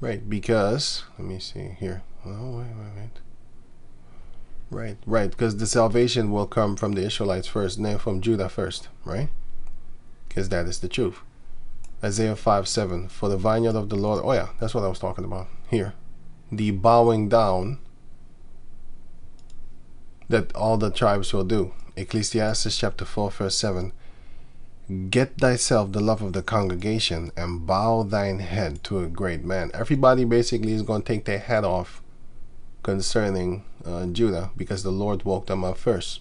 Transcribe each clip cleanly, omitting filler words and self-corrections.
Right, because, let me see here. Oh, right, because the salvation will come from the Israelites first, then from Judah first, right? Because that is the truth. Isaiah 5:7. For the vineyard of the Lord. Oh, yeah, that's what I was talking about here. The bowing down that all the tribes will do. Ecclesiastes chapter 4, verse 7. Get thyself the love of the congregation and bow thine head to a great man. Everybody basically is going to take their head off concerning Judah because the Lord woke them up first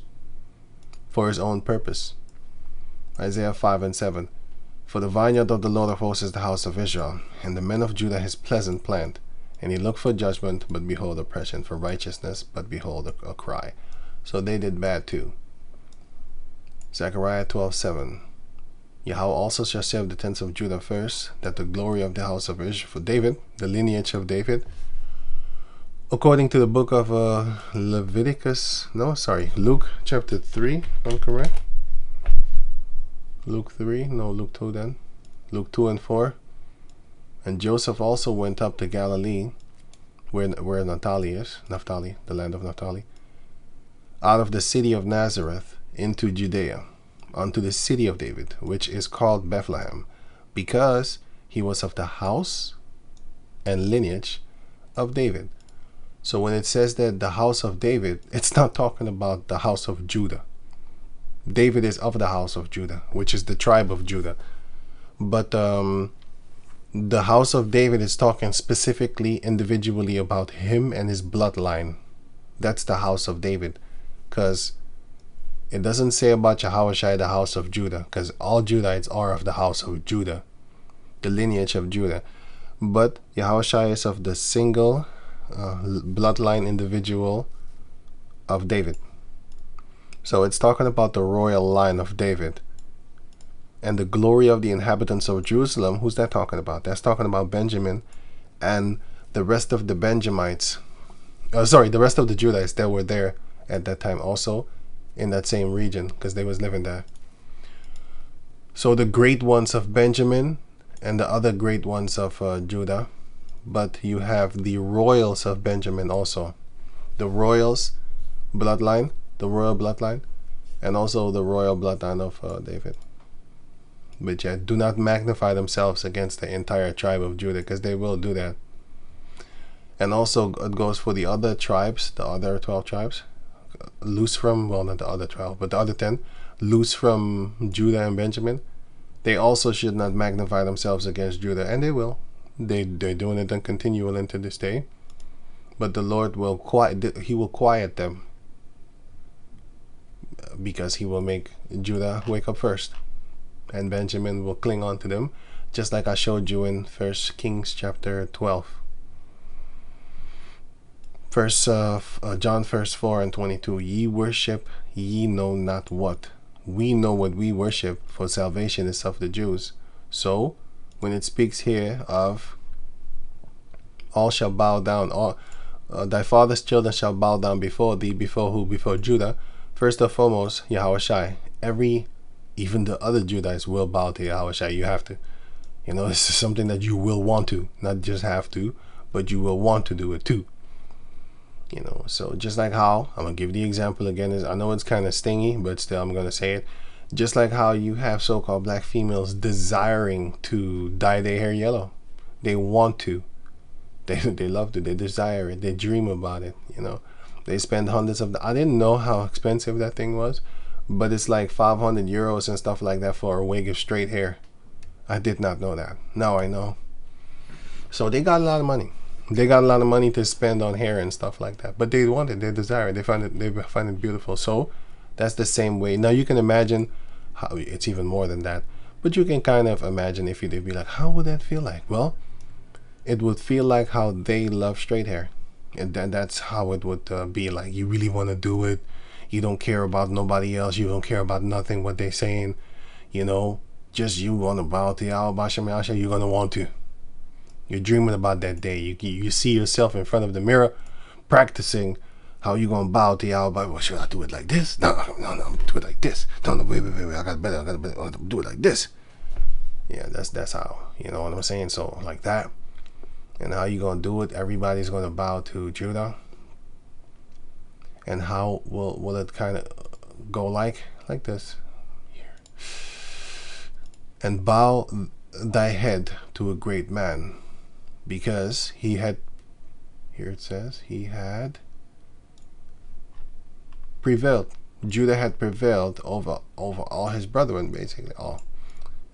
for his own purpose. Isaiah 5:7. For the vineyard of the Lord of hosts is the house of Israel, and the men of Judah his pleasant plant. And he looked for judgment, but behold oppression, for righteousness, but behold a cry. So they did bad too. Zechariah 12:7. Yahawah also shall save the tents of Judah first, that the glory of the house of Israel for David, the lineage of David, according to the book of Luke chapter 3, if I'm correct. Luke 3, no, Luke 2 then. Luke 2 and 4. And Joseph also went up to Galilee, where Naphtali is, Naphtali, the land of Naphtali, out of the city of Nazareth into Judea, unto the city of David, which is called Bethlehem, because he was of the house and lineage of David. So when it says that the house of David, it's not talking about the house of Judah. David is of the house of Judah, which is the tribe of Judah. But the house of David is talking specifically, individually about him and his bloodline. That's the house of David. Because it doesn't say about Yahawah the house of Judah, because all Judahites are of the house of Judah, the lineage of Judah. But Yahawah is of the single bloodline individual of David. So it's talking about the royal line of David. And the glory of the inhabitants of Jerusalem, who's that talking about? That's talking about Benjamin and the rest of the Benjamites. The rest of the Judahites that were there at that time also in that same region, because they was living there. So the great ones of Benjamin and the other great ones of Judah. But you have the royals of Benjamin also. The royals bloodline, the royal bloodline, and also the royal bloodline of David. But yet, do not magnify themselves against the entire tribe of Judah, because they will do that. And also, it goes for the other tribes, the other 12 tribes, loose from, well, not the other 12, but the other 10, loose from Judah and Benjamin. They also should not magnify themselves against Judah, and they will. They're doing it and continual into this day. But the Lord will quiet them, because he will make Judah wake up first, and Benjamin will cling on to them, just like I showed you in 1 Kings chapter 12. John 4 and 22. Ye worship ye know not what. We know what we worship, for salvation is of the Jews. So when it speaks here of all shall bow down, thy father's children shall bow down before thee, before who? Before Judah. First and foremost, Yahawah. Even the other Judahites will bow to Yahawah. You have to. This is something that you will want to, not just have to, but you will want to do it too. So just like how, I'm going to give the example again, I know it's kind of stingy, but still I'm going to say it. Just like how you have so-called black females desiring to dye their hair yellow. They want to. They love to. They desire it. They dream about it. They spend hundreds of. I didn't know how expensive that thing was, but it's like 500 euros and stuff like that for a wig of straight hair. I did not know that. Now I know. So they got a lot of money. They got a lot of money to spend on hair and stuff like that. But they want it. They desire it. They find it beautiful. So that's the same way. Now you can imagine how it's even more than that. But you can kind of imagine if they'd be like, how would that feel like? Well, it would feel like how they love straight hair. And that's how it would be like. You really want to do it. You don't care about nobody else. You don't care about nothing what they're saying. Just you want to bow to Yahawah. You're going to want to. You're dreaming about that day. You see yourself in front of the mirror practicing how you going to bow to Yahawah. Well, should I do it like this? No, do it like this. No, wait. I got better. Do it like this. Yeah, that's how. You know what I'm saying? So like that. And how you gonna do it? Everybody's gonna bow to Judah. And how will it kind of go like this? Here. And bow thy head to a great man, because he had, here it says, he had prevailed. Judah had prevailed over all his brethren, basically. All.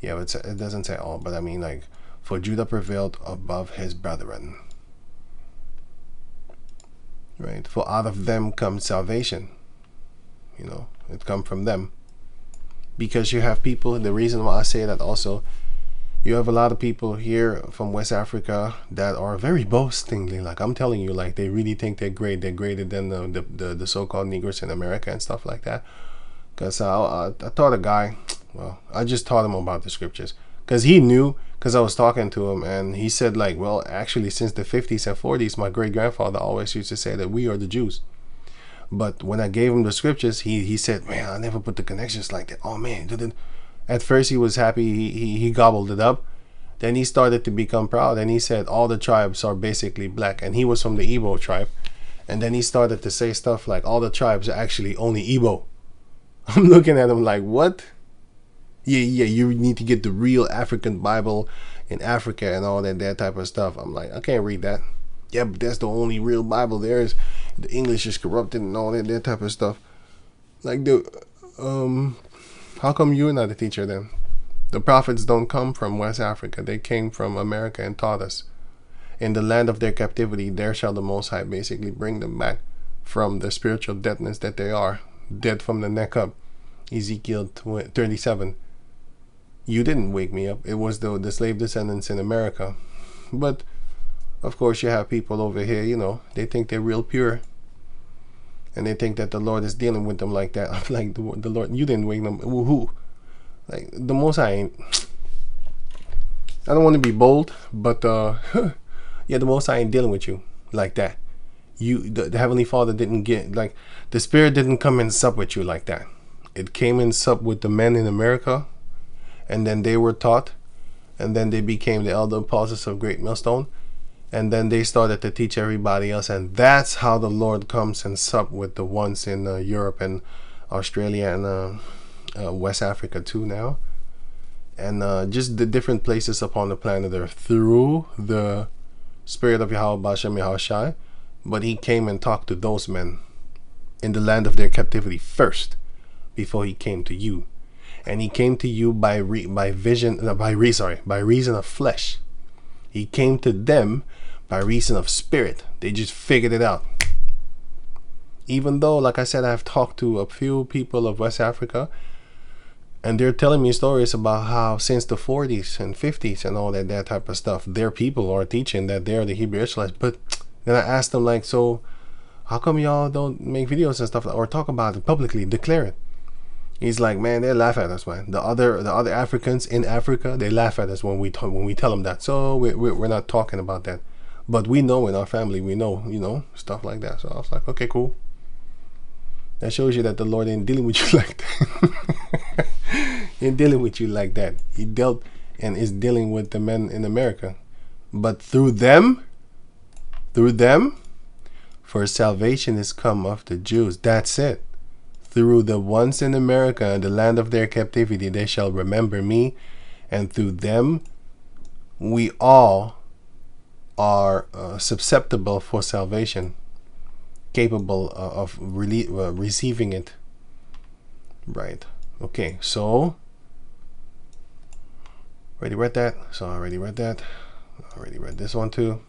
Yeah, but it doesn't say all, but I mean, like, for Judah prevailed above his brethren. Right? For out of them comes salvation. You know, it comes from them. Because you have people, the reason why I say that also, you have a lot of people here from West Africa that are very boastingly, like I'm telling you, like they really think they're great. They're greater than the so-called Negroes in America and stuff like that. Because I taught a guy, well, I just taught him about the scriptures. Because he knew, because I was talking to him, and he said, like, well, actually, since the 50s and 40s, my great-grandfather always used to say that we are the Jews. But when I gave him the scriptures, he said, man, I never put the connections like that. Oh, man. At first, he was happy. He gobbled it up. Then he started to become proud, and he said all the tribes are basically black. And he was from the Igbo tribe. And then he started to say stuff like all the tribes are actually only Igbo. I'm looking at him like, what? Yeah, you need to get the real African Bible in Africa and all that type of stuff. I'm like, I can't read that. Yeah, but that's the only real Bible there is. The English is corrupted and all that type of stuff. Like, how come you're not a teacher then? The prophets don't come from West Africa. They came from America and taught us. In the land of their captivity, there shall the Most High basically bring them back from the spiritual deadness that they are. Dead from the neck up. Ezekiel 37. You didn't wake me up. It was the slave descendants in America. But, of course, you have people over here, you know, they think they're real pure. And they think that the Lord is dealing with them like that. I'm like, the Lord, you didn't wake them. Who? Like, the Most High ain't. I don't want to be bold, but, yeah, the Most High ain't dealing with you like that. The Heavenly Father didn't get, like, the Spirit didn't come and sup with you like that. It came and sup with the men in America. And then they were taught, and then they became the elder apostles of Great Millstone, and then they started to teach everybody else, and that's how the Lord comes and sup with the ones in Europe and Australia and West Africa too now, and just the different places upon the planet Earth through the Spirit of Yahawah Bashem Yahushai. But he came and talked to those men in the land of their captivity first, before he came to you. And he came to you by reason of flesh. He came to them by reason of spirit. They just figured it out. Even though, like I said, I've talked to a few people of West Africa, and they're telling me stories about how since the 40s and 50s and all that type of stuff, their people are teaching that they're the Hebrew Israelites. But then I asked them, like, so how come y'all don't make videos and stuff or talk about it publicly, declare it? He's like, man, they laugh at us, man. The other Africans in Africa, they laugh at us when we tell them that. So we're not talking about that. But we know in our family, we know, you know, stuff like that. So I was like, okay, cool. That shows you that the Lord ain't dealing with you like that. He ain't dealing with you like that. He dealt and is dealing with the men in America. But through them, for salvation is come of the Jews. That's it. Through the ones in America, the land of their captivity, they shall remember me. And through them, we all are susceptible for salvation, capable of receiving it. Right. Okay, so, already read that. So I already read that. I already read this one too.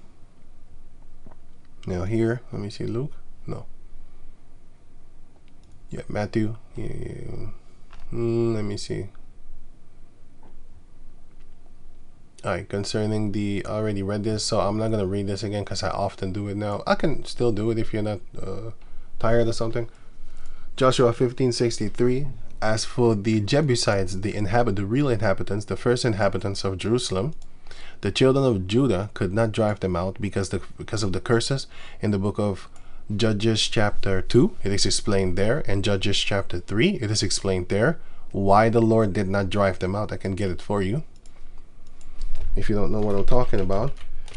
Now here, let me see, Luke. No. Yeah, Matthew. Yeah. Let me see. Alright, concerning I already read this, so I'm not going to read this again because I often do it now. I can still do it if you're not tired or something. Joshua 15:63. As for the Jebusites, the real inhabitants, the first inhabitants of Jerusalem, the children of Judah could not drive them out because of the curses in the book of Judges chapter 2, it is explained there, and Judges chapter 3, it is explained there, why the Lord did not drive them out. I can get it for you if you don't know what I'm talking about.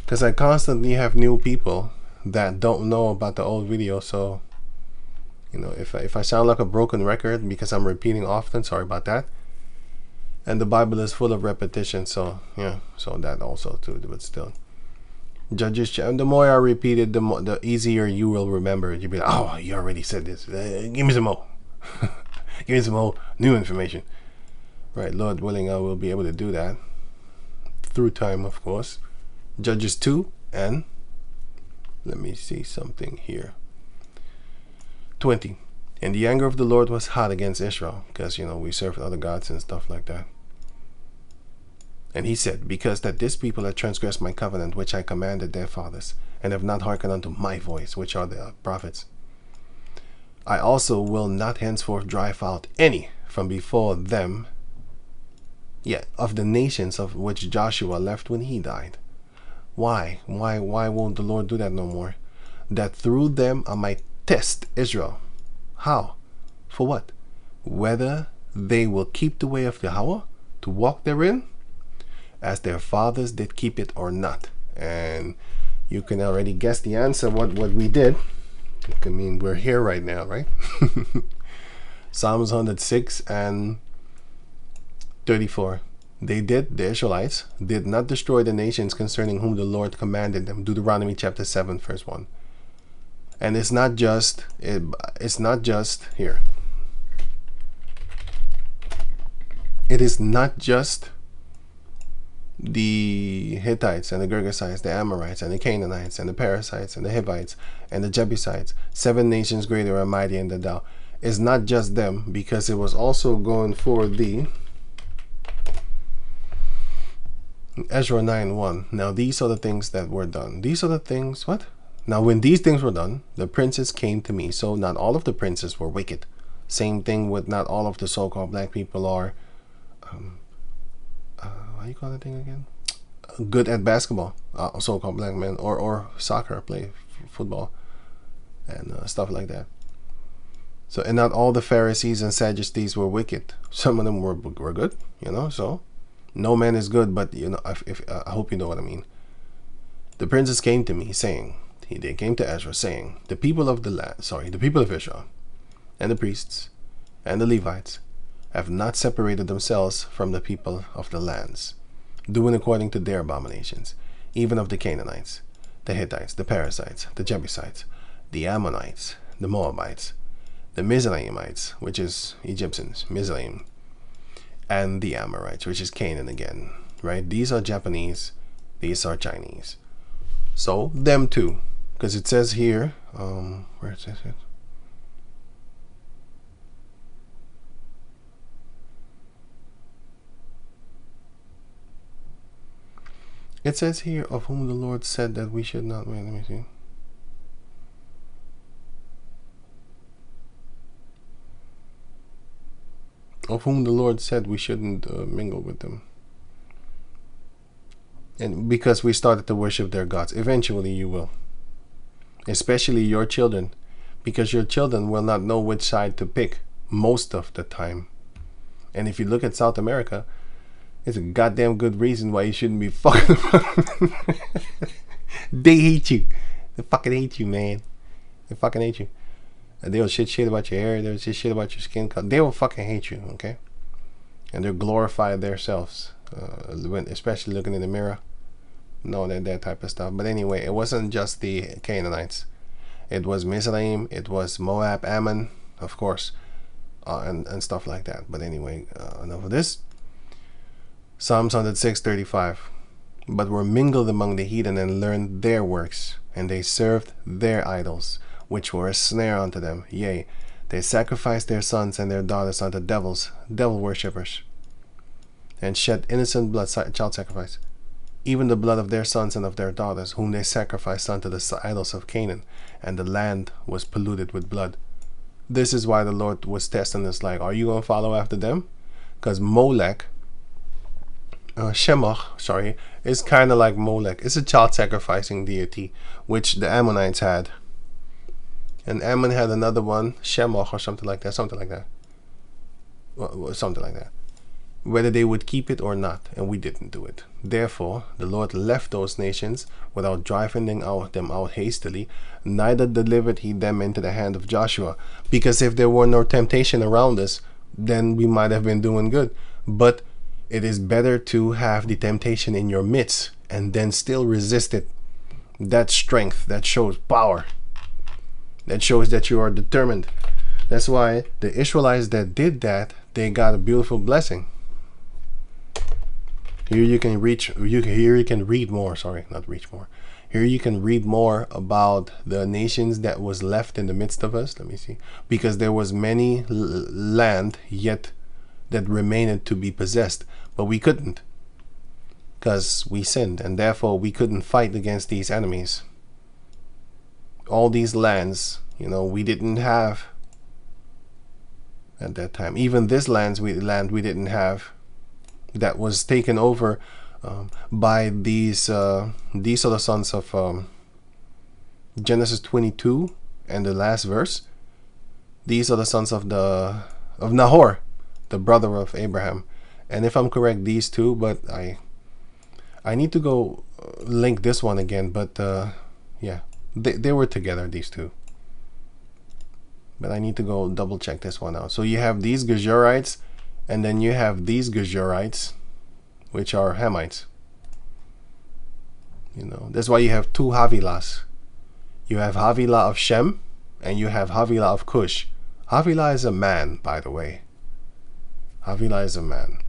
because I constantly have new people that don't know about the old video. So, you know, if I sound like a broken record because I'm repeating often, sorry about that. And the Bible is full of repetition, so yeah, so that also too, but still. Judges, and the more I repeat it, the easier you will remember it. You'll be like, oh, you already said this. Give me some more. Give me some more new information. Right, Lord willing, I will be able to do that. Through time, of course. Judges 2, and let me see something here. 20. And the anger of the Lord was hot against Israel, because, you know, we served other gods and stuff like that. And he said, because that this people have transgressed my covenant, which I commanded their fathers, and have not hearkened unto my voice, which are the prophets, I also will not henceforth drive out any from before them, yet of the nations of which Joshua left when he died. Why won't the Lord do that no more? That through them I might test Israel. How? For what? Whether they will keep the way of Yahawah to walk therein, as their fathers did keep it or not. And you can already guess the answer what we did. I mean, we're here right now, right? Psalms 106 and 34. The Israelites, did not destroy the nations concerning whom the Lord commanded them. Deuteronomy chapter 7, verse 1. And it's not just here. It is not just the Hittites and the Girgashites, the Amorites and the Canaanites and the Perizzites and the Hivites and the Jebusites, 7 nations greater and mighty in the Dow. It's not just them, because it was also going for the Ezra 9:1. Now these are the things that were done. These are the things, what? Now when these things were done, the princes came to me. So not all of the princes were wicked. Same thing with not all of the so-called black people are how you call that thing again? Good at basketball, so-called black men, or soccer, play football, and stuff like that. So, and not all the Pharisees and Sadducees were wicked. Some of them were good, you know. So, no man is good, but you know, I hope you know what I mean. The princes came to me, saying, they came to Ezra, saying, the people of Israel, and the priests, and the Levites, have not separated themselves from the people of the lands, doing according to their abominations, even of the Canaanites, the Hittites, the Perizzites, the Jebusites, the Ammonites, the Moabites, the Mizraimites, which is Egyptians, Mizraim, and the Amorites, which is Canaan again, right? These are Japanese, these are Chinese. So, them too, because it says here, where it says it? It says here, of whom the Lord said that we should not, wait, let me see. Of whom the Lord said we shouldn't mingle with them. And because we started to worship their gods. Eventually you will. Especially your children. Because your children will not know which side to pick most of the time. And if you look at South America, it's a goddamn good reason why you shouldn't be fucking around. They hate you. They fucking hate you, man. They fucking hate you. And they'll shit about your hair. They'll shit about your skin color. They will fucking hate you, okay? And they'll glorify themselves, especially looking in the mirror. No, that type of stuff. But anyway, it wasn't just the Canaanites. It was Mizraim. It was Moab, Ammon, of course, and stuff like that. But anyway, enough of this. Psalms 106:35. But were mingled among the heathen and learned their works, and they served their idols, which were a snare unto them. Yea, they sacrificed their sons and their daughters unto devil worshippers, and shed innocent blood, child sacrifice, even the blood of their sons and of their daughters, whom they sacrificed unto the idols of Canaan, and the land was polluted with blood. This is why the Lord was testing us, like, are you going to follow after them? Because Molech, Shemach, is kind of like Molech. It's a child sacrificing deity, which the Ammonites had. And Ammon had another one, Shemach or something like that. Something like that. Whether they would keep it or not. And we didn't do it. Therefore, the Lord left those nations without driving them out hastily, neither delivered he them into the hand of Joshua. Because if there were no temptation around us, then we might have been doing good. But it is better to have the temptation in your midst and then still resist it. That's strength. That shows power. That shows that you are determined. That's why the Israelites that did that, they got a beautiful blessing. Here you can read more. Sorry, not reach more. Here you can read more about the nations that was left in the midst of us. Let me see. Because there was many land yet that remained to be possessed, but we couldn't, because we sinned, and therefore we couldn't fight against these enemies. All these lands, we didn't have at that time. Even this land we didn't have. That was taken over by these are the sons of Genesis 22 and the last verse. These are the sons of Nahor, the brother of Abraham. And if I'm correct, these two, but I need to go link this one again, but yeah, they were together, these two. But I need to go double check this one out. So you have these Geshurites, and then you have these Geshurites, which are Hamites. That's why you have two Havilahs. You have Havilah of Shem, and you have Havilah of Cush. Havilah is a man, by the way. Havilah is a man.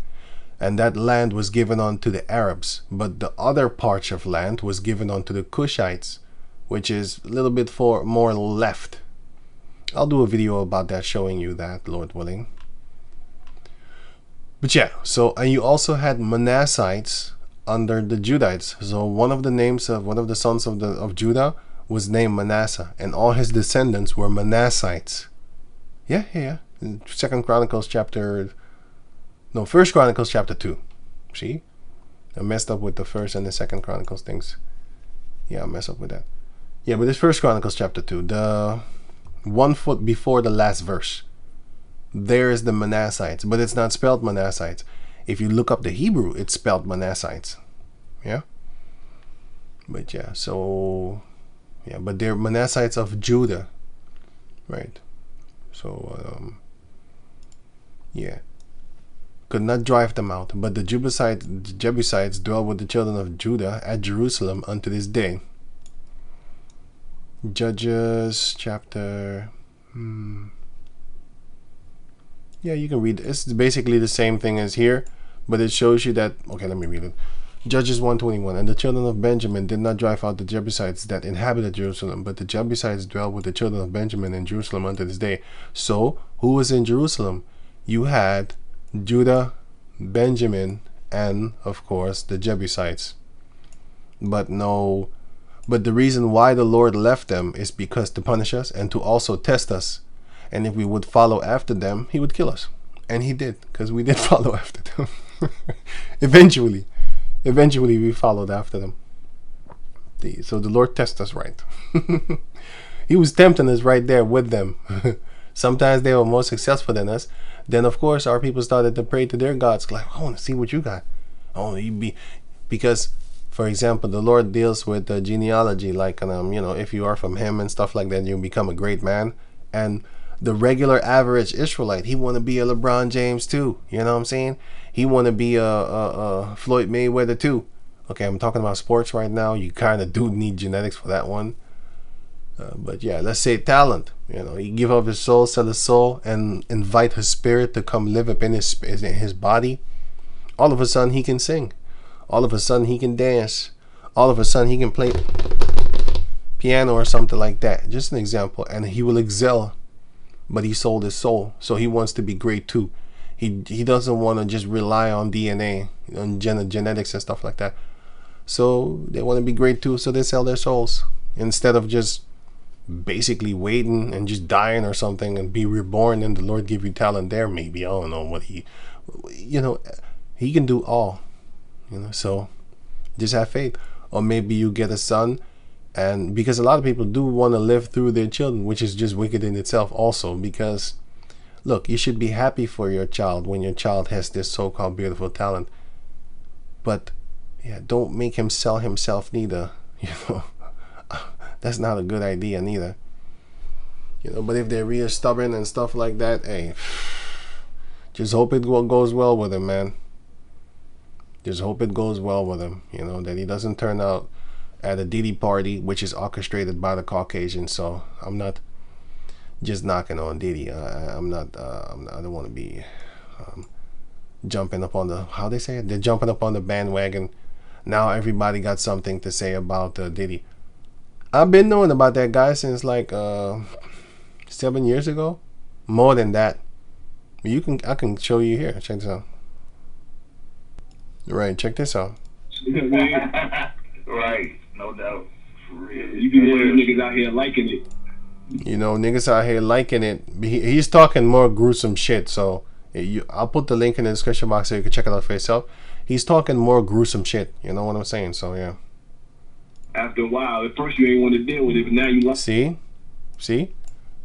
And that land was given unto the Arabs, but the other parts of land was given unto the Cushites, which is a little bit more left. I'll do a video about that, showing you that, Lord willing. But yeah, and you also had Manassites under the Judites. So one of the names of one of the sons of Judah was named Manasseh, and all his descendants were Manassites. Yeah. First Chronicles chapter 2. See, I messed up with the first and the Second Chronicles things. Yeah, I messed up with that. Yeah, but it's First Chronicles chapter 2, the 1 foot before the last verse. There is the Manassites, but it's not spelled Manassites. If you look up the Hebrew, it's spelled Manassites. Yeah. But yeah, but they're Manassites of Judah, right? So yeah, could not drive them out, but the Jebusites dwell with the children of Judah at Jerusalem unto this day. Judges chapter. Yeah, you can read. It's basically the same thing as here, but it shows you that. Okay, let me read it. Judges 1:21. And the children of Benjamin did not drive out the Jebusites that inhabited Jerusalem, but the Jebusites dwell with the children of Benjamin in Jerusalem unto this day. So, who was in Jerusalem? You had Judah, Benjamin, and of course the Jebusites. But the reason why the Lord left them is because to punish us and to also test us. And if we would follow after them, he would kill us. And he did, because we did follow after them. Eventually we followed after them. So the Lord tests us right. He was tempting us right there with them. Sometimes they were more successful than us. Then of course our people started to pray to their gods, like, I want to see what you got. Because, for example, the Lord deals with the genealogy, like if you are from him and stuff like that, you become a great man. And the regular average Israelite, he want to be a LeBron James too. You know what I'm saying? He want to be a Floyd Mayweather too. Okay, I'm talking about sports right now. You kind of do need genetics for that one. But yeah, let's say talent. He give up his soul, sell his soul, and invite his spirit to come live up in his body. All of a sudden he can sing. All of a sudden he can dance. All of a sudden he can play piano or something like that. Just an example. And he will excel. But he sold his soul, so he wants to be great too. He doesn't want to just rely on DNA, on genetics and stuff like that. So they want to be great too, so they sell their souls instead of just basically waiting and just dying or something and be reborn, and the Lord give you talent there. Maybe I don't know what he can do all. So just have faith. Or maybe you get a son. And because a lot of people do want to live through their children, which is just wicked in itself also, because look, you should be happy for your child when your child has this so-called beautiful talent. But Yeah, don't make him sell himself neither. You know, that's not a good idea neither. You know, but if they're real stubborn and stuff like that, hey, just hope it goes well with him, man. Just hope it goes well with him. You know, that he doesn't turn out at a diddy party, which is orchestrated by the Caucasians. So I'm not just knocking on Diddy. I'm not. I don't want to be jumping up on the, how they say it. They're jumping up on the bandwagon. Now everybody got something to say about Diddy. I've been knowing about that guy since like 7 years ago, more than that. I can show you here. Check this out. Right, check this out. Right, no doubt. For real. You be one of them niggas out here liking it. You know, niggas out here liking it. He's talking more gruesome shit. So I'll put the link in the description box so you can check it out for yourself. He's talking more gruesome shit. You know what I'm saying? So yeah. After a while, at first you ain't want to deal with it, but now you like. See,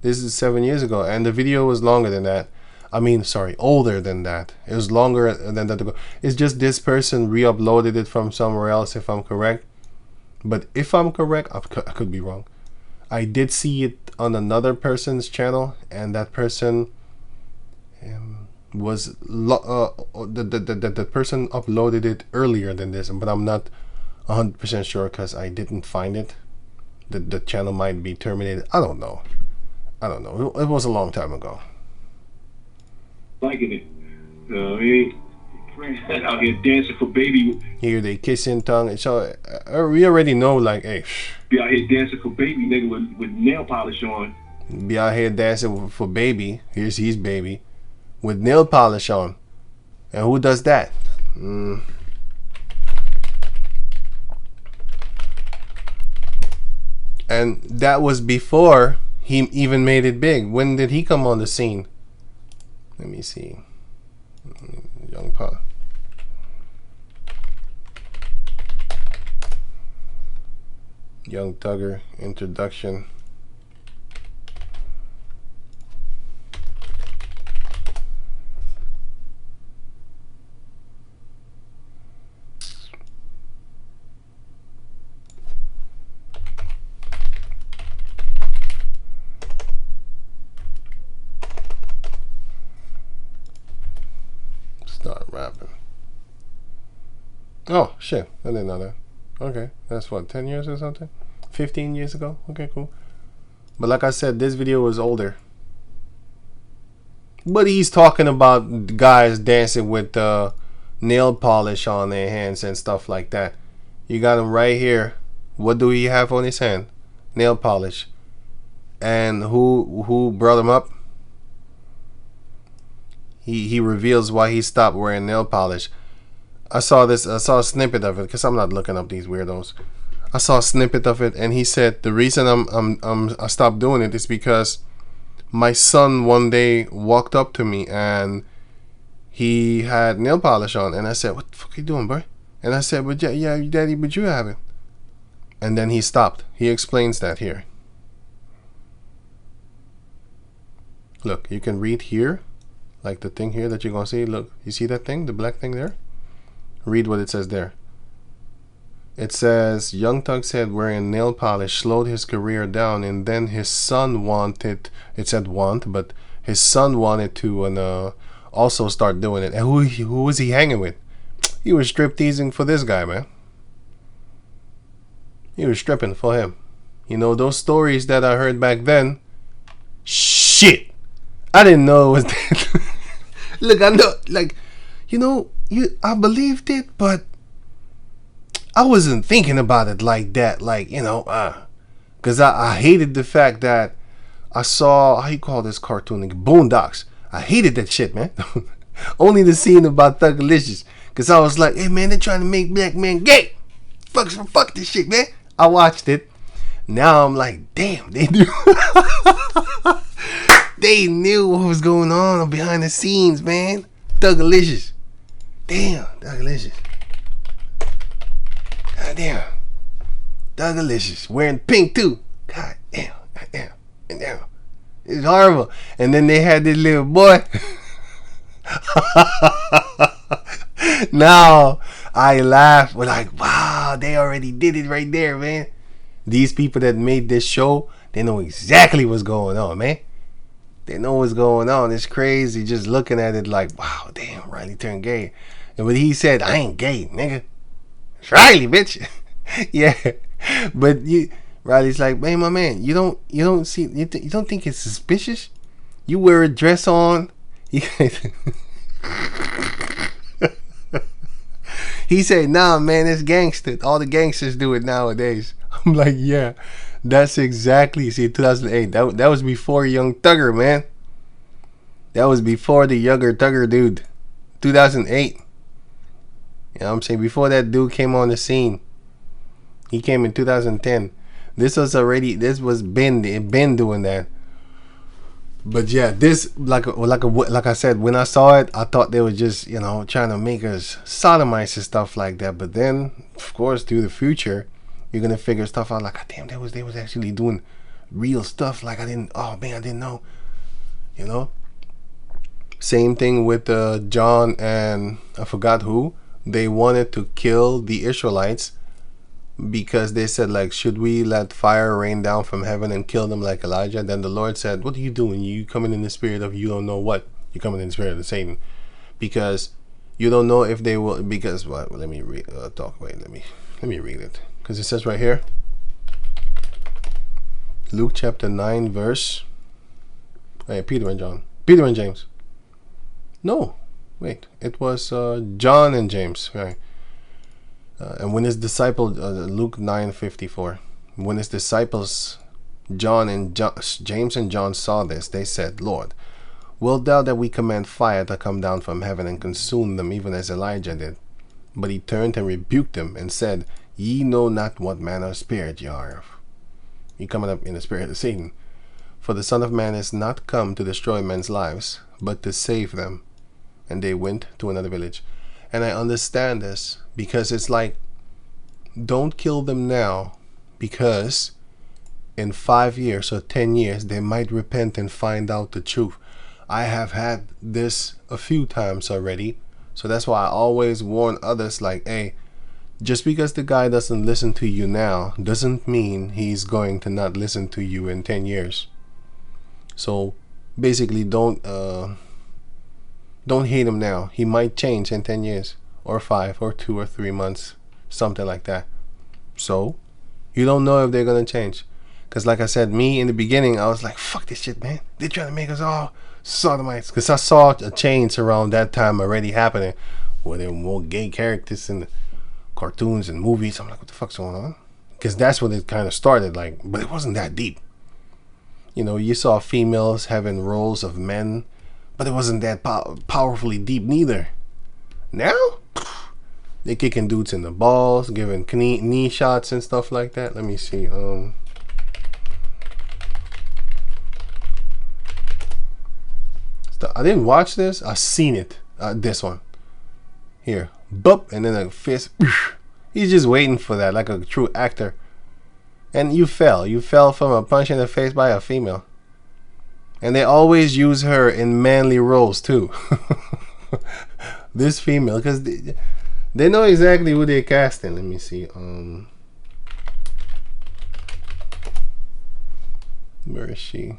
this is 7 years ago, and the video was longer than that. I mean, sorry, older than that. It was longer than that ago. It's just this person re-uploaded it from somewhere else, if I'm correct. But if I'm correct, I could be wrong. I did see it on another person's channel, and that person was the person uploaded it earlier than this, but I'm not 100% sure because I didn't find it. The channel might be terminated. I don't know. It was a long time ago. Liking it. Out here dancing for baby. Here they kissing tongue. So we already know, like, hey, be out here dancing for baby, nigga, with nail polish on. Be out here dancing for baby. Here's his baby with nail polish on. And who does that? And that was before he even made it big. When did he come on the scene? Let me see. Young Pa. Young Thugger introduction. Start rapping. Oh shit, I didn't know that. Okay, that's what, 10 years or something? 15 years ago? Okay, cool. But like I said, this video was older. But he's talking about guys dancing with nail polish on their hands and stuff like that. You got him right here. What do he have on his hand? Nail polish. And who brought him up? He reveals why he stopped wearing nail polish. I saw a snippet of it because I'm not looking up these weirdos. I saw a snippet of it, and he said the reason I stopped doing it is because my son one day walked up to me and he had nail polish on, and I said, "What the fuck are you doing, bro?" And I said, "But yeah, daddy, but you have it." And then he stopped. He explains that here. Look, you can read here, like the thing here that you're gonna see. Look, you see that thing, the black thing there? Read what it says there. It says, Young Thug said wearing nail polish slowed his career down, and then his son wanted, it said want, but his son wanted to also start doing it. And who was he hanging with? He was strip teasing for this guy, man. He was stripping for him. You know, those stories that I heard back then, shit, I didn't know it was that. Look, I know, like, you know, I believed it, but I wasn't thinking about it like that, like, you know, because I hated the fact that I saw, how you call this cartoon, like Boondocks. I hated that shit, man. Only the scene about Thugalicious, because I was like, hey man, they're trying to make black men gay. Fuck this shit, man. I watched it. Now I'm like, damn, they knew. They knew what was going on behind the scenes, man. Thugalicious. Damn, Thugalicious. God damn. Thugalicious. Wearing pink too. God damn. It's horrible. And then they had this little boy. Now, I laugh. We're like, wow, they already did it right there, man. These people that made this show, they know exactly what's going on, man. They know what's going on. It's crazy just looking at it like, wow, damn, Riley turned gay. And when he said, I ain't gay, nigga. It's Riley, bitch. Yeah. But Riley's like, hey, my man, you don't see, you don't think it's suspicious? You wear a dress on. He said, nah, man, it's gangster. All the gangsters do it nowadays. I'm like, yeah, that's exactly. See, 2008. That was before Young Thugger, man. That was before the younger Thugger dude. 2008. You know what I'm saying? Before that dude came on the scene. He came in 2010. This was been doing that. But yeah, this like I said, when I saw it, I thought they were just, you know, trying to make us sodomites and stuff like that. But then, of course, through the future, you're gonna figure stuff out like, God damn, they was actually doing real stuff. Like I didn't know, you know. Same thing with John and I forgot who. They wanted to kill the Israelites because they said, like, should we let fire rain down from heaven and kill them like Elijah? Then the Lord said, what are you doing? You coming in the spirit of you don't know what. You're coming in the spirit of Satan, because you don't know if they will. Because what? Well, let me read. Let me read it, because it says right here, Luke chapter 9 verse. Peter and James. No, wait. It was John and James. Right. And when his disciples, Luke 9:54, when his disciples James and John saw this, they said, Lord, wilt thou that we command fire to come down from heaven and consume them, even as Elijah did? But he turned and rebuked them and said, ye know not what manner of spirit ye are of. He coming up in the spirit of Satan. For the Son of Man is not come to destroy men's lives, but to save them. And they went to another village. And I understand this, because it's like, don't kill them now, because in 5 years or 10 years they might repent and find out the truth. I have had this a few times already, so that's why I always warn others, like, hey, just because the guy doesn't listen to you now doesn't mean he's going to not listen to you in 10 years. So basically, don't hate him now. He might change in 10 years or 5 or 2 or 3 months, something like that. So you don't know if they're gonna change, because like I said, me in the beginning, I was like, fuck this shit, man. They're trying to make us all sodomites, because I saw a change around that time already happening, where there were more gay characters in the cartoons and movies. I'm like, what the fuck's going on? Because that's when it kind of started, like, but it wasn't that deep. You know, you saw females having roles of men, but it wasn't that powerfully deep neither. Now they kicking dudes in the balls, giving knee shots and stuff like that. Let me see. I didn't watch this. I seen it. This one here, boop, and then a fist. He's just waiting for that, like a true actor. And you fell from a punch in the face by a female. And they always use her in manly roles too. This female, because they know exactly who they're casting. Let me see. Where is she?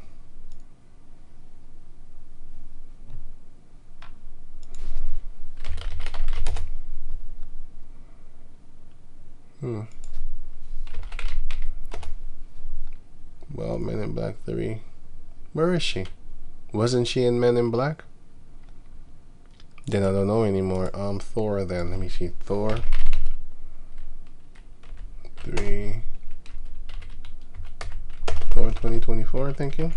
Well, Men in Black 3. Where is she? Wasn't she in Men in Black? Then I don't know anymore. Thor then. Let me see. Thor 3. Thor 2024, thinking.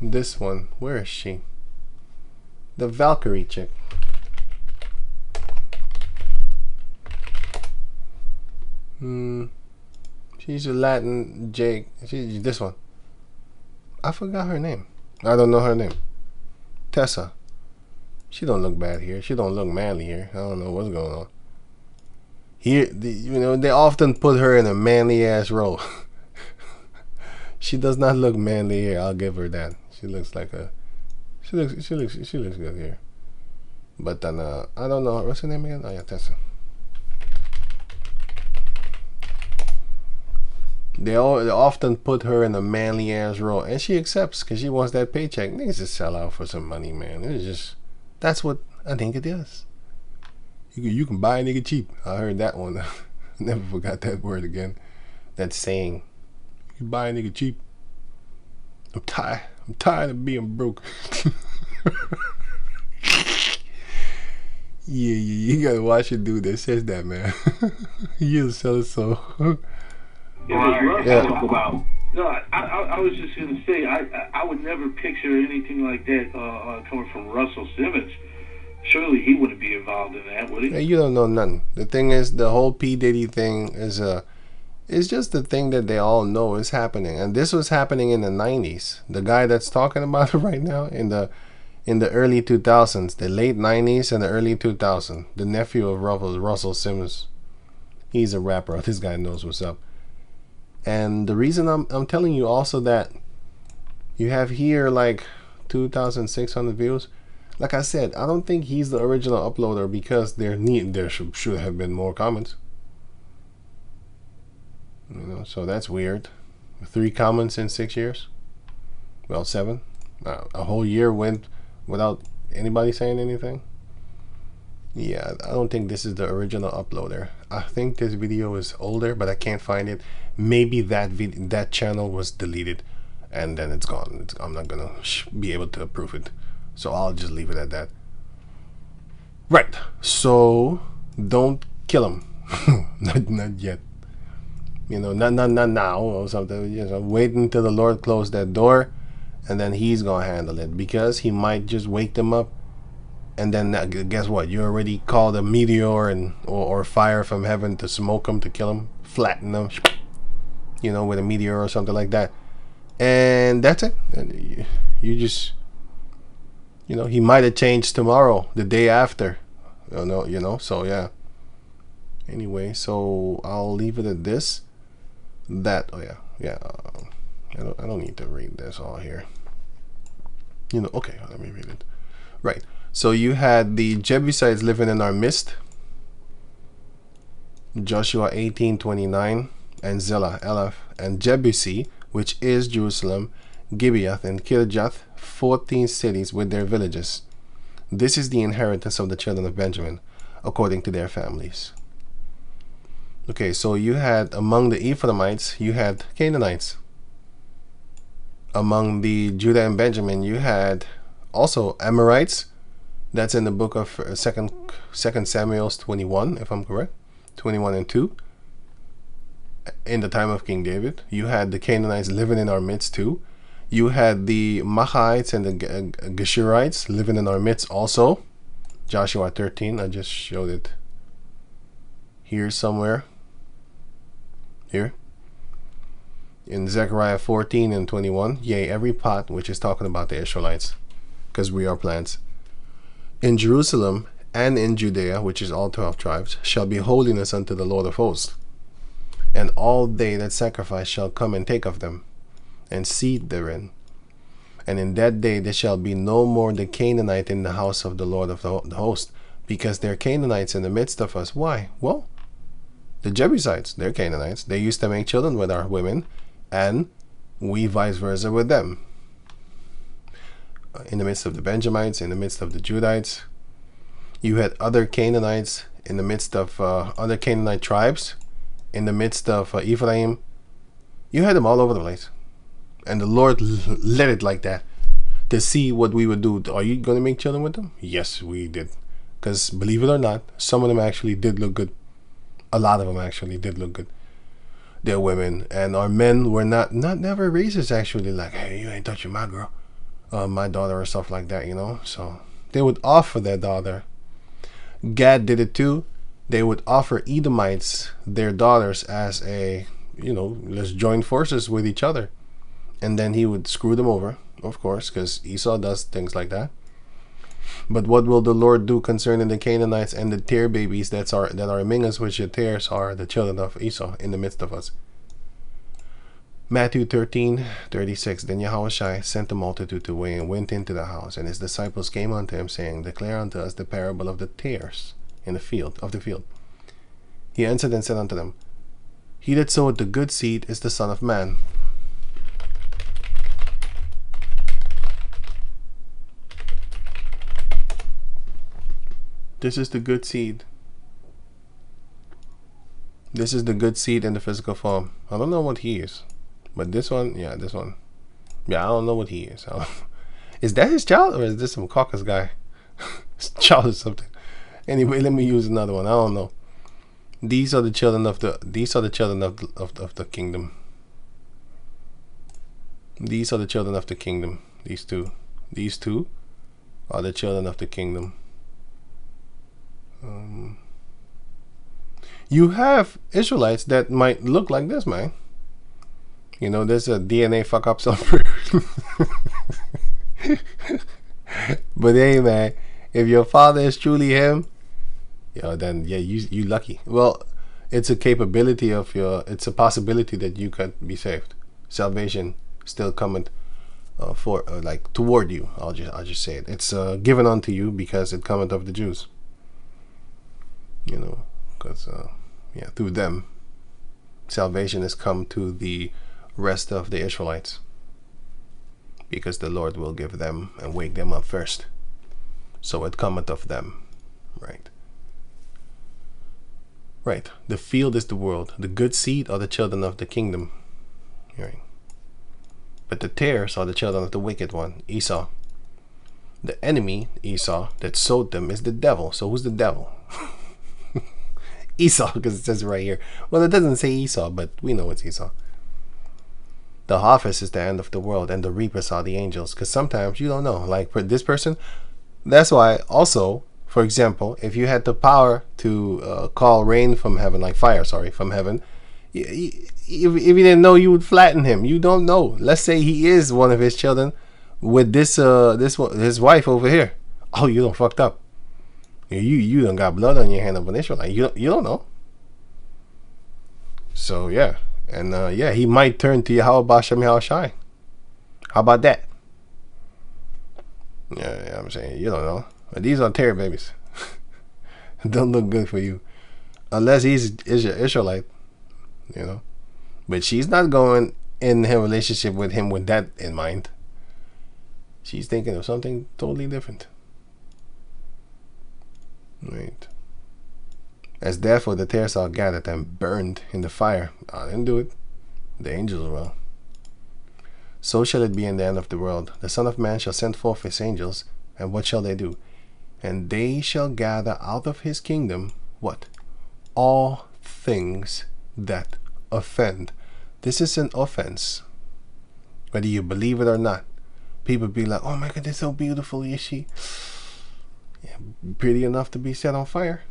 This one. Where is she? The Valkyrie chick. She's a Latin Jake. She's this one. I forgot her name. I don't know her name. Tessa. She don't look bad here. She don't look manly here. I don't know what's going on. Here, you know, they often put her in a manly ass role. She does not look manly here. I'll give her that. She looks like a. She looks good here. But then, I don't know. What's her name again? Oh, yeah, Tessa. They often put her in a manly ass role, and she accepts because she wants that paycheck. Niggas just sell out for some money, man. It's just, that's what I think it is. You can buy a nigga cheap. I heard that one. Never forgot that word again. That saying. You can buy a nigga cheap. I'm tired of being broke. Yeah, you gotta watch a dude that says that, man. He'll sell it so. Yeah. Talk about. No, I was just gonna say I would never picture anything like that coming from Russell Simmons. Surely he wouldn't be involved in that, would he? Yeah, you don't know nothing. The thing is, the whole P Diddy thing is just the thing that they all know is happening, and this was happening in the 90s. The guy that's talking about it right now in the early 2000s, the late 90s and the early 2000s, the nephew of Russell Simmons. He's a rapper. This guy knows what's up. And the reason I'm telling you also that you have here like 2,600 views. Like I said, I don't think he's the original uploader because there should have been more comments. You know, so that's weird. 3 comments in 6 years. Well, 7. A whole year went without anybody saying anything. Yeah, I don't think this is the original uploader. I think this video is older, but I can't find it. Maybe that channel was deleted and then it's gone. I'm not gonna be able to approve it, so I'll just leave it at that. Right, so don't kill him. not yet. You know, not now or something. You know, wait until the Lord closed that door, and then he's gonna handle it, because he might just wake them up, and then guess what? You already called a meteor or fire from heaven to smoke them, to kill them, flatten them, you know, with a meteor or something like that, and that's it. And you just, you know, he might have changed tomorrow, the day after, you know. So yeah. Anyway, so I'll leave it at this. That I don't need to read this all here. You know, okay, let me read it. Right. So you had the Jebusites living in our midst. Joshua 18:29, and Zelah, Eleph, and Jebusi, which is Jerusalem, Gibeath, and Kirjath, 14 cities with their villages. This is the inheritance of the children of Benjamin, according to their families. Okay, so you had among the Ephraimites, you had Canaanites. Among the Judah and Benjamin, you had also Amorites. That's in the book of Second Samuel 21, if I'm correct, 21 and 2. In the time of King David, you had the Canaanites living in our midst too. You had the Machites and the Geshurites living in our midst also. Joshua 13, I just showed it here somewhere. Here. In Zechariah 14 and 21, yea, every pot, which is talking about the Israelites, because we are plants. In Jerusalem and in Judea, which is all 12 tribes, shall be holiness unto the Lord of hosts. And all they that sacrifice shall come and take of them, and seed therein. And in that day there shall be no more the Canaanite in the house of the Lord of the host, because they're Canaanites in the midst of us. Why? Well, the Jebusites, they're Canaanites. They used to make children with our women, and we vice versa with them. In the midst of the Benjamites, in the midst of the Judites, you had other Canaanites in the midst of other Canaanite tribes, in the midst of Ephraim. You had them all over the place. And the Lord let it like that to see what we would do. Are you going to make children with them? Yes, we did. Because believe it or not, some of them actually did look good. A lot of them actually did look good. They're women. And our men were never racist, actually. Like, hey, you ain't touching my girl, my daughter, or stuff like that, you know. So they would offer their daughter. Gad did it too. They would offer Edomites their daughters as a, you know, let's join forces with each other. And then he would screw them over, of course, because Esau does things like that. But what will the Lord do concerning the Canaanites and the tear babies that are among us, which the tares are the children of Esau in the midst of us? Matthew 13:36. Then Yahawah sent the multitude away and went into the house, and his disciples came unto him, saying, Declare unto us the parable of the tares in the field. He answered and said unto them, He that soweth the good seed is the Son of Man. This is the good seed. This is the good seed in the physical form. I don't know what he is. But this one, yeah, this one. Yeah, I don't know what he is. Is that his child, or is this some caucus guy? His child or something. Anyway, let me use another one. I don't know. These are the children of the kingdom. These are the children of the kingdom. These two are the children of the kingdom. You have Israelites that might look like this, man. You know, there's a DNA fuck up somewhere. But hey, man, if your father is truly him, then yeah, you lucky. Well, it's a capability of it's a possibility that you could be saved. Salvation still coming like toward you. I'll just say it. It's given unto you because it cometh of the Jews. You know, because through them, salvation has come to the rest of the Israelites, because the Lord will give them and wake them up first. So it cometh of them, right? Right. The field is the world. The good seed are the children of the kingdom, right? But the tares are the children of the wicked one, Esau. The enemy, Esau, that sowed them is the devil. So who's the devil? Esau, because it says right here. Well, it doesn't say Esau, but we know it's Esau. The harvest is the end of the world, and the reapers are the angels. Because sometimes you don't know. Like for this person, that's why also, for example, if you had the power to call rain from heaven, like fire, from heaven, if you didn't know, you would flatten him. You don't know. Let's say he is one of his children with his wife over here. Oh, you done fucked up. You done got blood on your hand of an Israelite. You don't know. So yeah. And he might turn to Yahawah. How about that? Yeah, I'm saying, you don't know. But these are terror babies. Don't look good for you. Unless he's an Israelite, you know. But she's not going in her relationship with him with that in mind. She's thinking of something totally different. Right. As therefore the tares are gathered and burned in the fire. I didn't do it. The angels will. So shall it be in the end of the world. The Son of Man shall send forth his angels, and what shall they do? And they shall gather out of his kingdom, what? All things that offend. This is an offense. Whether you believe it or not. People be like, oh my God, they're so beautiful, is she? Yeah, pretty enough to be set on fire.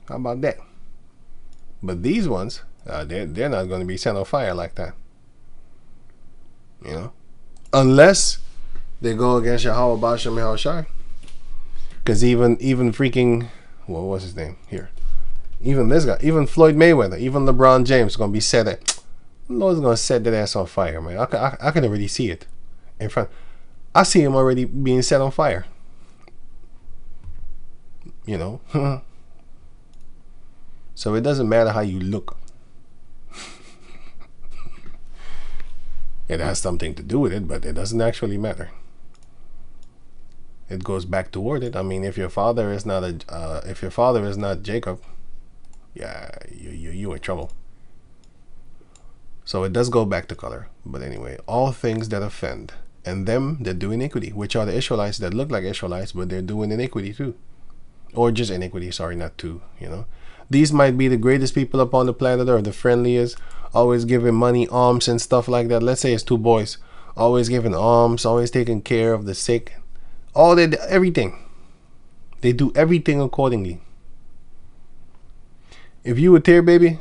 How about that? But these ones, they're not going to be set on fire like that. You know? Unless they go against Yahawah. Because even freaking, what was his name? Here. Even this guy, even Floyd Mayweather, even LeBron James is going to be set at, the Lord's going to set that ass on fire, man. I can already see it in front. I see him already being set on fire. You know? So it doesn't matter how you look. It has something to do with it, but it doesn't actually matter. It goes back toward it. I mean, if your father is not Jacob, yeah, you in trouble. So it does go back to color. But anyway, all things that offend, and them that do iniquity, which are the Israelites that look like Israelites, but they're doing iniquity too. Or just iniquity, sorry, not two, you know. These might be the greatest people upon the planet, or the friendliest, always giving money, alms and stuff like that. Let's say it's two boys, always giving alms, always taking care of the sick. Everything. They do everything accordingly. If you a tear baby,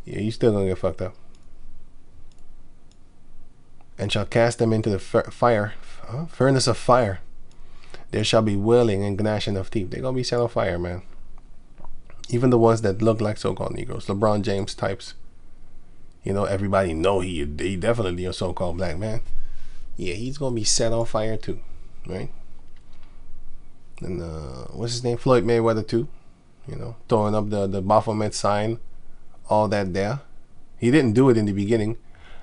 yeah, you still gonna get fucked up. And shall cast them into the furnace of fire. There shall be wailing and gnashing of teeth. They're gonna be set on fire, man. Even the ones that look like so-called Negroes, LeBron James types. you know, everybody know he definitely a so-called black man. Yeah, he's gonna be set on fire too, right? And what's his name? Floyd Mayweather too. You know, throwing up the Baphomet sign, all that there. He didn't do it in the beginning.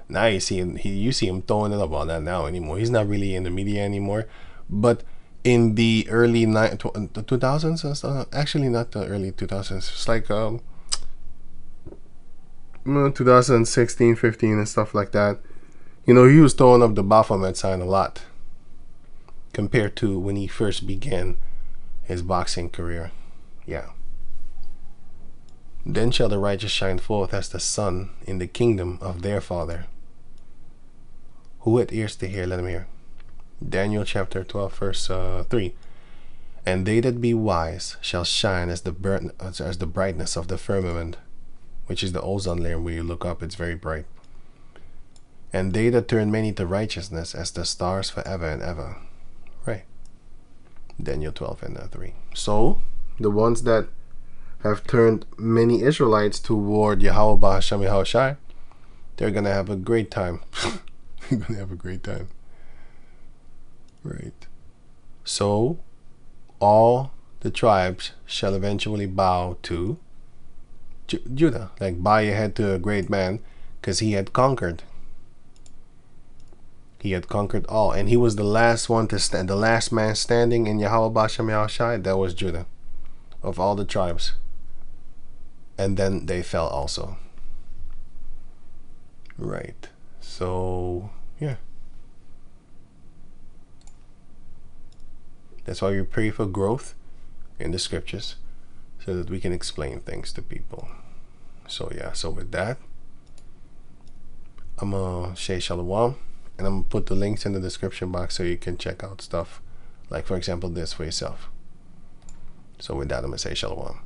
Now you see him throwing it up on that now anymore. He's not really in the media anymore. But in the early 2000s, actually not the early 2000s. It's like 2016, 15, and stuff like that. You know, he was throwing up the Baphomet sign a lot compared to when he first began his boxing career. Yeah. Then shall the righteous shine forth as the sun in the kingdom of their Father. Who hath ears to hear, let him hear. Daniel chapter 12, verse 3. And they that be wise shall shine as the brightness of the firmament, which is the ozone layer. Where you look up, it's very bright. And they that turn many to righteousness as the stars forever and ever. Right. Daniel 12 and 3. So, the ones that have turned many Israelites toward Yahawah Hashem Yahushai, they're going to have a great time. They're going to have a great time. Right. So, all the tribes shall eventually bow to Judah. Like, bow your head to a great man, because he had conquered. He had conquered all, and he was the last one to stand, the last man standing in Yahawah Hashem Yahushai. That was Judah, of all the tribes. And then they fell also. Right. So, yeah. That's why we pray for growth in the scriptures, so that we can explain things to people. So, yeah. So, with that, I'm going to say shalom. And I'm going to put the links in the description box so you can check out stuff. Like, for example, this for yourself. So with that, I'm going to say shalom.